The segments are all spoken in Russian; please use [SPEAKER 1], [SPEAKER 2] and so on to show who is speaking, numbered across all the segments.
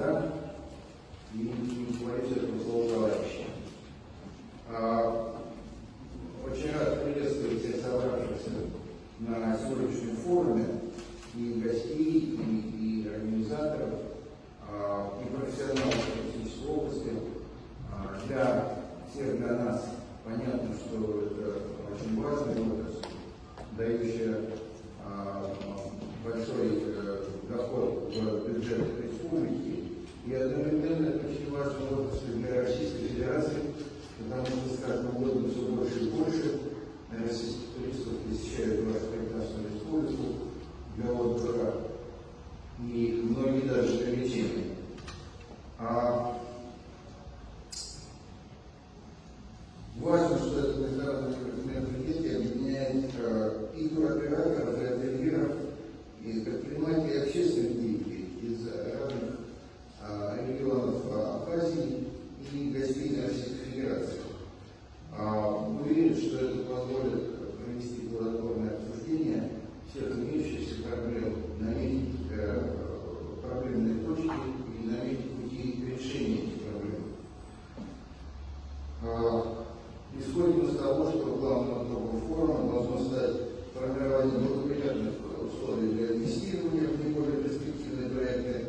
[SPEAKER 1] господа, и не боюсь этого слова товарищи. Очень рад приветствовать всех собравшихся на сегодняшнем форуме, и гостей, и организаторов, и профессионалов туристической области. Для всех, для нас понятно, что это очень важная отрасль, дающая большой доход в бюджет республики, и одновременно это очень важная отрасль для Российской Федерации, потому что с каждым годом все больше и больше российских туристов посещают нашу прекрасную республику для отдыха, и многие даже для лечения. Важно, что это международное мероприятие объединяет и туроператоров, и ательеров, и предпринимателей, и общественных деятелей из разных регионов Абхазии и гостей Российской Федерации. Уверен, что это позволит провести плодотворное обсуждение всех имеющихся проблем, наметить проблемные точки и наметить пути решения этих проблем. Исходим из того, что главным итогом форума должно стать формирование благоприятных условий для инвестирования в наиболее перспективные проекты,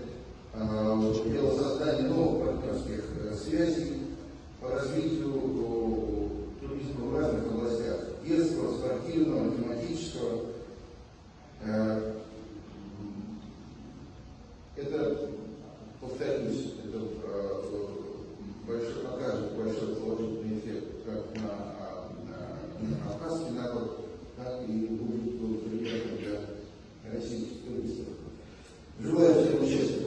[SPEAKER 1] дело создания новых партнерских связей по развитию туризма в разных областях: детского, спортивного, тематического. Это, повторюсь, это покажет большой положительный эффект как на абхазский народ, так и будет приятно для российских туристов. Желаю всем участия.